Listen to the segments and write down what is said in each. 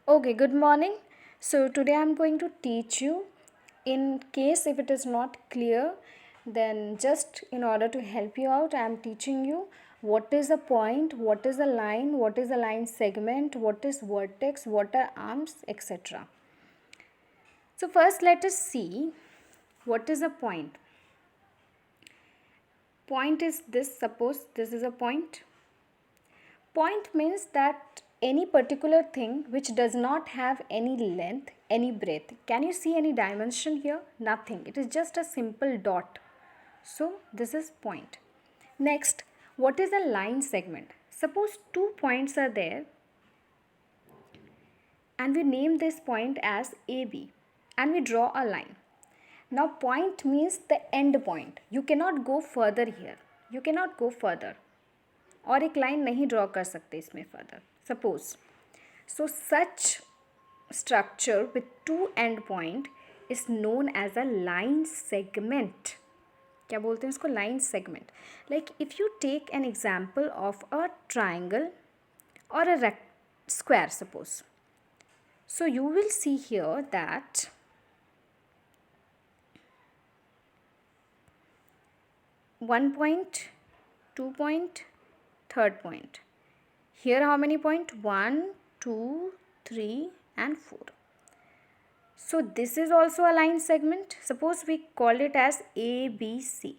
Okay, good morning. So today I'm going to teach you. In case if it is not clear, then just in order to help you out, I am teaching you what is a point, what is a line, what is a line segment, what is vertex, what are arms, etc. So first let us see what is a point. Point is this, suppose this is a point. Point means that any particular thing which does not have any length, any breadth. Can you see any dimension here? Nothing. It is just a simple dot. So this is point. Next, what is a line segment? Suppose two points are there and we name this point as AB and we draw a line. Now point means the end point. You cannot go further here. You cannot go further. और एक line नहीं draw कर सकते इसमें further suppose so such structure with two end point is known as a line segment क्या बोलते हैं इसको line segment like if you take an example of a triangle और a square suppose so you will see here that one point, 2 point, third point. Here how many point? 1, 2, 3 and 4. So this is also a line segment. Suppose we call it as ABC.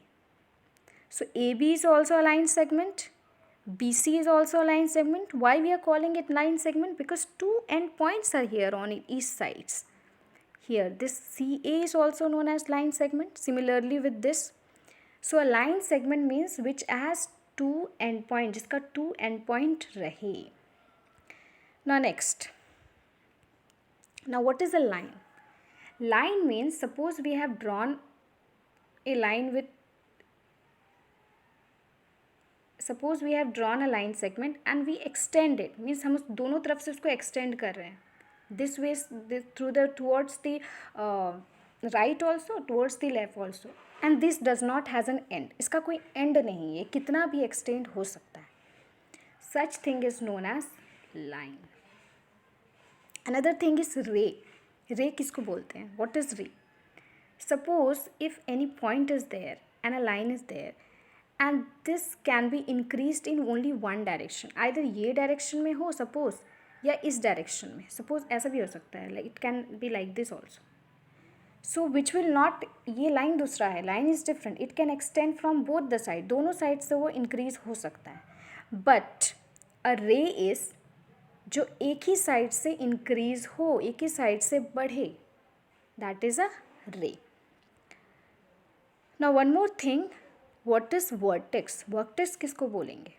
So AB is also a line segment. BC is also a line segment. Why we are calling it line segment? Because two end points are here on each sides. Here this CA is also known as line segment. Similarly with this. So a line segment means which has two endpoint, जिसका two endpoint रहे. Now next. Now what is a line? Line means suppose we have drawn a line with suppose we have drawn a line segment and we extend it means हम दोनों तरफ से उसको extend कर रहे हैं this way through the towards the right also towards the left also and this does not has an end इसका कोई end नहीं है कितना भी extend हो सकता है such thing is known as line. Another thing is ray. Ray किसको बोलते हैं? What is ray? Suppose if any point is there and a line is there and this can be increased in only one direction. Either ये direction में हो suppose या इस direction में. Suppose ऐसा भी हो सकता है. Like it can be like this also. So which will not ये line दूसरा है. Line is different. It can extend from both the side. दोनों side से वो increase हो सकता है. But a ray is जो एक ही साइड से इंक्रीज हो एक ही साइड से बढ़े दैट इज अ रे. Now one more thing what is vertex. Vertex किसको बोलेंगे?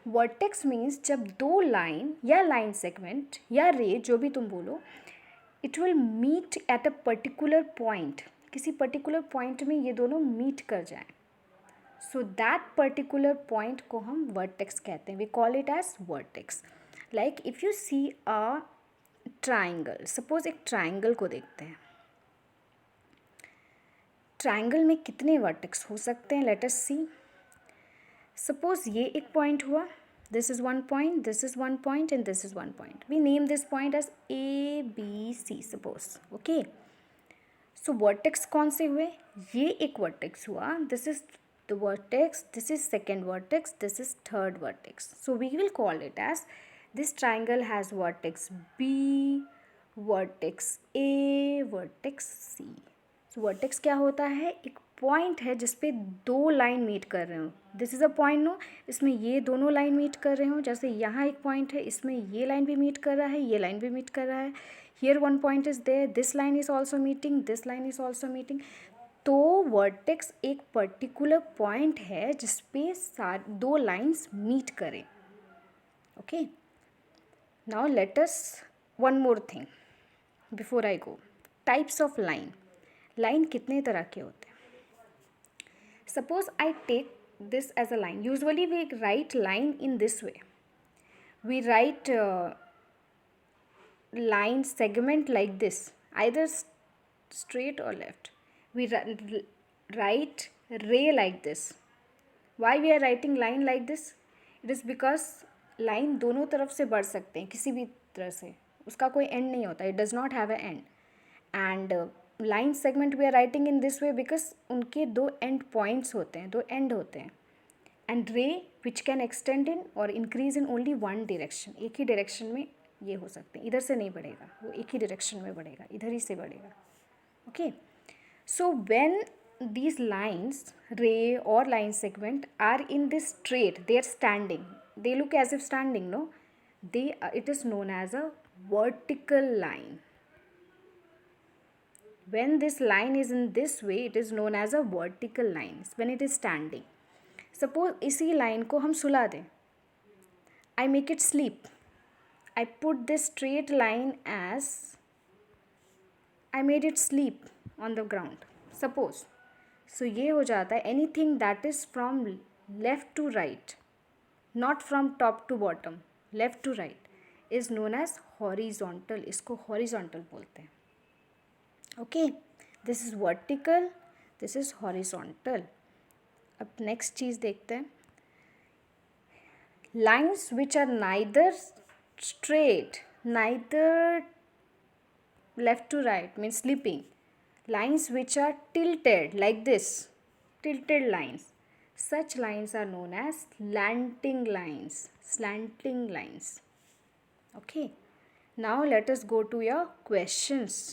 वर्टेक्स मीन्स जब दो लाइन या लाइन सेगमेंट या रे जो भी तुम बोलो it will meet at a particular point. किसी पर्टिकुलर पॉइंट में ये दोनों मीट कर जाएं सो दैट पर्टिकुलर पॉइंट को हम वर्टेक्स कहते हैं. We call it as vertex. Like if you see a triangle suppose एक ट्राइंगल को देखते हैं ट्राइंगल में कितने वर्टेक्स हो सकते हैं लेट अस सी. सपोज ये एक पॉइंट हुआ this is one point this is one point and this is one point. We name this point as ABC suppose. Okay so vertex कौन से हुए? ये एक वर्टेक्स हुआ this is the vertex this is second vertex this is third vertex. So we will call it as this triangle has vertex B, vertex A, vertex C. So vertex क्या होता है? एक पॉइंट है जिसपे दो line meet कर रहे हो. This is a point no इसमें ये दोनों लाइन मीट कर रहे हो. जैसे यहाँ एक पॉइंट है इसमें ये लाइन भी मीट कर रहा है ये लाइन भी मीट कर रहा है. Here one point is there this line is also meeting this line is also meeting. तो वर्टेक्स एक पर्टिकुलर पॉइंट है जिसपे दो लाइन्स मीट करें. Okay Now let us one more thing before I go. Types of line. Line कितने तरह के होते हैं? Suppose I take this as a line. Usually we write line in this way. We write line segment like this, either straight or left. We write ray like this. Why we are writing line like this? It is because line दोनों तरफ से बढ़ सकते हैं किसी भी तरह से. उसका कोई एंड नहीं होता, it does not have a end. And line segment we are writing in this way because उनके दो एंड पॉइंट्स होते हैं, दो एंड होते हैं. एंड रे विच कैन एक्सटेंड इन और increase in only one direction, एक ही डायरेक्शन में ये हो सकते हैं. इधर से नहीं बढ़ेगा, वो एक ही डायरेक्शन में बढ़ेगा, इधर ही से बढ़ेगा. Okay, so when these lines, ray or line segment, are in this straight, they are standing, they look as if standing, no, they it is known as a vertical line. When this line is in this way, it is known as a vertical line when it is standing. Suppose इसी line को हम सुला दें, I make it sleep, I put this straight line as I made it sleep on the ground, suppose. सो ये हो जाता है anything that is from left to right, not from top to bottom, left to right is known as horizontal. इसको horizontal बोलते हैं. Okay, this is vertical, this is horizontal. अब next चीज़ देखते हैं. Lines which are neither straight neither left to right means sleeping. Lines which are tilted like this, tilted lines, such lines are known as slanting lines, slanting lines. Okay, now let us go to your questions.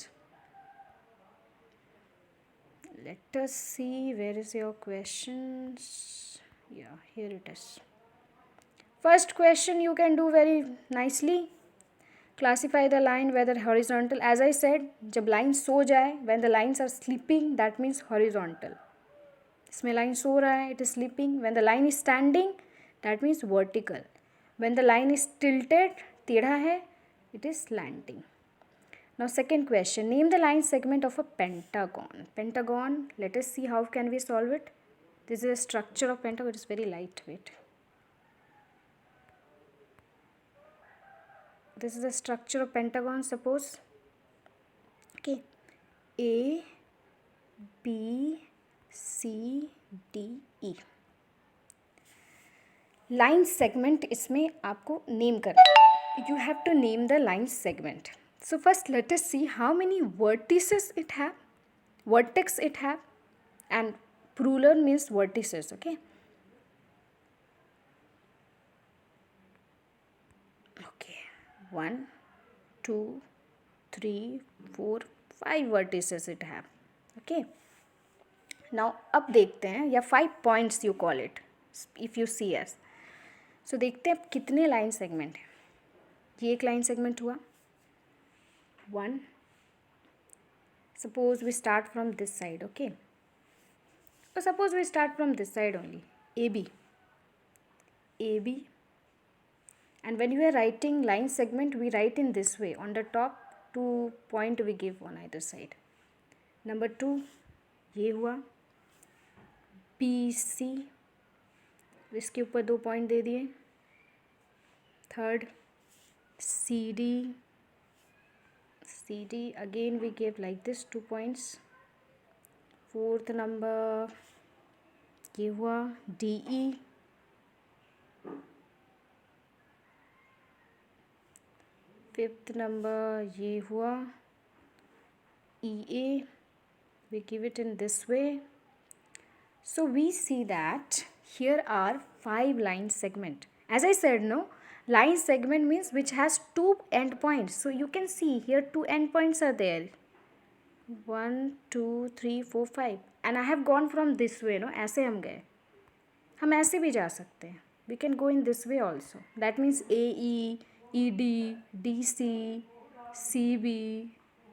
Let us see, where is your questions? Yeah, here it is. First question you can do very nicely. Classify the line whether horizontal. As I said, जब line सो जाए, when the lines are sleeping, that means horizontal. इसमें line सो रहा है, it is sleeping. When the line is standing, that means vertical. When the line is tilted, टेढ़ा है, it is slanting. Now second question, name the line segment of a pentagon. Pentagon, let us see how can we solve it. This is a structure of pentagon, it is very lightweight. This is the structure of pentagon, suppose. Okay, A, B, C, D, E. Line segment इसमें आपको name करना. You have to name the line segment. So first let us see how many vertices it have. Vertex it have, and ruler means vertices. Okay. Okay. 1, 2, 3, 4, 5 vertices it have. Okay. Now अब देखते हैं, या 5 points you call it if you see as. So देखते हैं कितने line segment हैं. ये एक लाइन सेगमेंट हुआ, 1. Suppose we start from this side. Okay, or suppose we start from this side only, AB, AB. And when you are writing line segment, we write in this way. On the top 2 point we give on either side. Number 2, ये हुआ BC, इसके ऊपर 2 point दे दिए. Third CD, CD again we give like this 2 points. Fourth number ये हुआ DE. Fifth number ये हुआ EA. We give it in this way. So we see that here are 5 line segment. As I said, no, line segment means which has 2 end points. So you can see here 2 end points are there. 1, 2, 3, 4, 5. And I have gone from this way, no, ऐसे हम गए. हम ऐसे भी जा सकते हैं. We can go in this way also. That means AE, ED, DC, CB,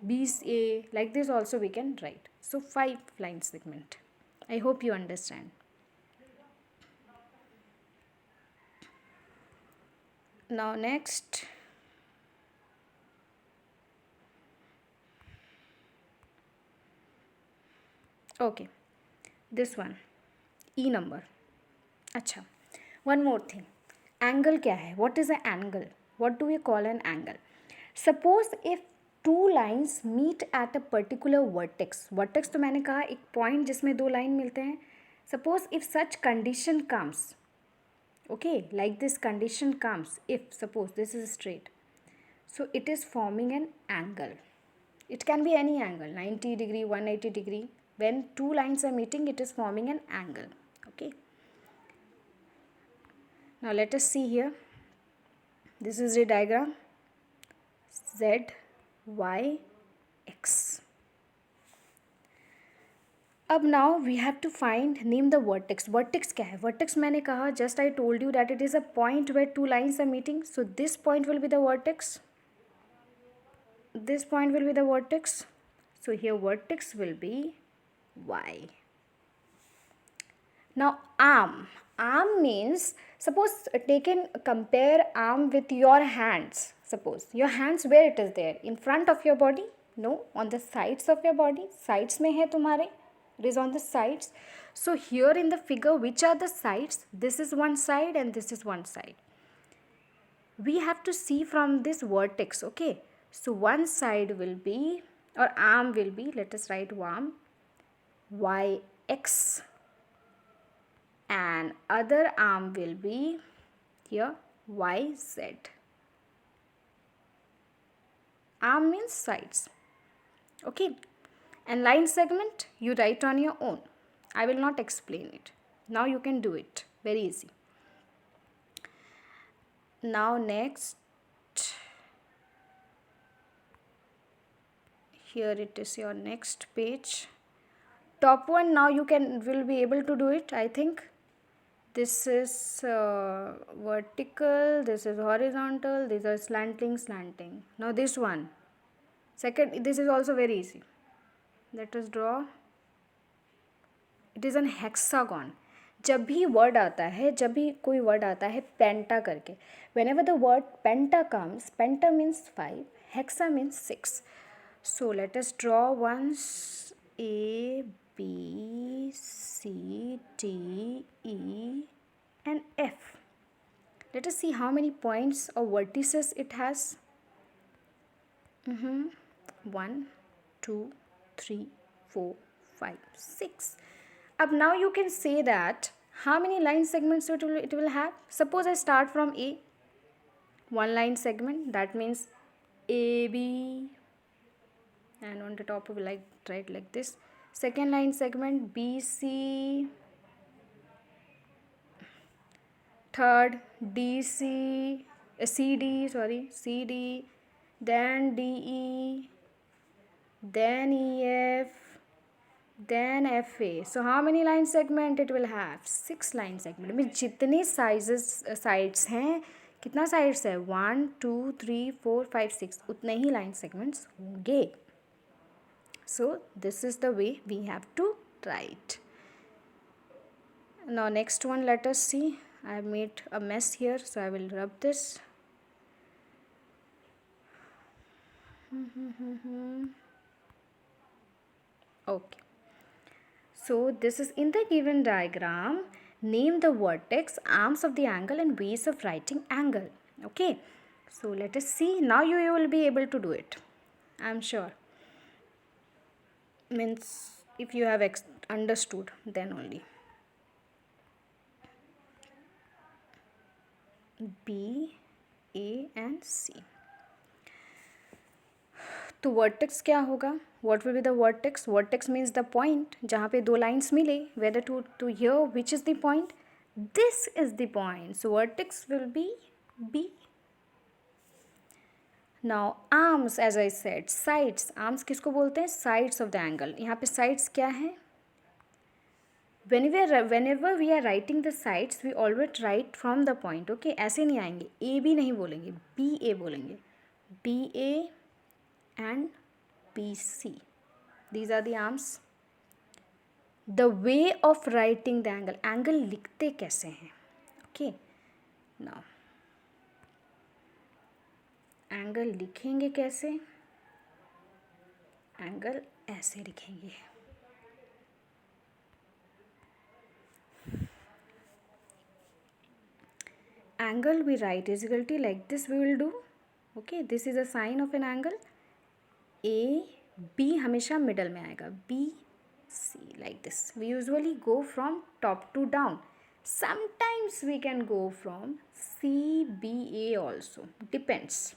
BCA. Like this also we can write. So 5 line segment. I hope you understand. Now next. Okay, this one, E number. अच्छा, one more thing. Angle क्या है? What is an angle? What do we call an angle? Suppose if 2 lines meet at a particular vertex. Vertex तो मैंने कहा एक point जिसमें 2 line मिलते हैं. Suppose if such condition comes, okay, like this condition comes, if suppose this is straight, So it is forming an angle. It can be any angle, 90 degree, 180 degree. When two lines are meeting, it is forming an angle. Okay. Now let us see here. This is the diagram. Z, Y, X. अब now we have to find name the vertex. Vertex क्या है? Vertex मैंने कहा, just I told you that it is a point where two lines are meeting. So this point will be the vertex. This point will be the vertex. So here vertex will be Y. Now arm. Arm means, suppose compare arm with your hands. Suppose your hands, where it is there? In front of your body? No, on the sides of your body. Sides में है तुम्हारे. It is on the sides. So here in the figure, which are the sides? This is one side and this is one side. We have to see from this vertex, okay? So one side will be, or arm will be, let us write arm, YX, and other arm will be here YZ. Arm means sides, okay? And line segment you write on your own. I will not explain it. Now you can do it very easy. Now next, here it is your next page. Top one, now you will be able to do it, I think. This is vertical, this is horizontal, these are slanting. Now this one, second, this is also very easy. Let us draw. It is an hexagon. जब भी word आता है, जब भी कोई word आता है पेंटा करके, whenever the word penta comes, penta means 5, hexa means 6. So let us draw once A, B, C, D, E and F. Let us see how many points or vertices it has. 1, 2, 3, 4, 5, 6. Up now you can say that how many line segments it will have. Suppose I start from A, one line segment, that means AB, and on the top of like write like this. Second line segment BC, third DC, CD, then DE, then EF, then FA. So how many line segment it will have? 6 line segment. में जितने sides हैं, कितना sides है? 1, 2, 3, 4, 5, 6. उतने ही line segments होंगे. So this is the way we have to write. Now next one, let us see. I have made a mess here, so I will rub this. Okay. So this is in the given diagram. Name the vertex, arms of the angle and ways of writing angle. Okay. So let us see. Now you will be able to do it, I am sure. Means if you have understood, then only. B, A and C. तो vertex क्या होगा? What will be the vertex? Vertex means the point जहाँ पे दो lines मिले. Whether to here, which is the point? This is the point. So vertex will be B. Now arms, as I said, sides. Arms किसको बोलते हैं? Sides of the angle. यहाँ पे sides क्या है? Whenever we are writing the sides, we always write from the point. Okay, ऐसे नहीं आएंगे. A B नहीं बोलेंगे, B A बोलेंगे. B A and BC. These are the arms. The way of writing the angle. Angle लिखते कैसे हैं? Okay. Now, angle लिखेंगे कैसे? Angle ऐसे लिखेंगे. Angle we write is equal to like this we will do. Okay, this is a sign of an angle. A, B हमेशा middle में आएगा. B, C like this. We usually go from top to down. Sometimes we can go from C, B, A also. Depends.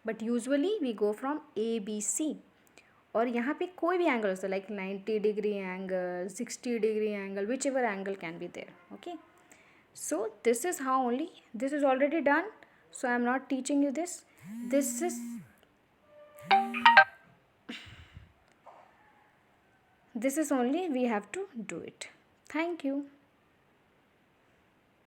But usually we go from A B C. और यहाँ पे कोई भी angle हो सकता है, like 90 degree angle, 60 degree angle, whichever angle can be there. Okay, so this is how only, this is already done, so I am not teaching you this. This is only we have to do it. Thank you.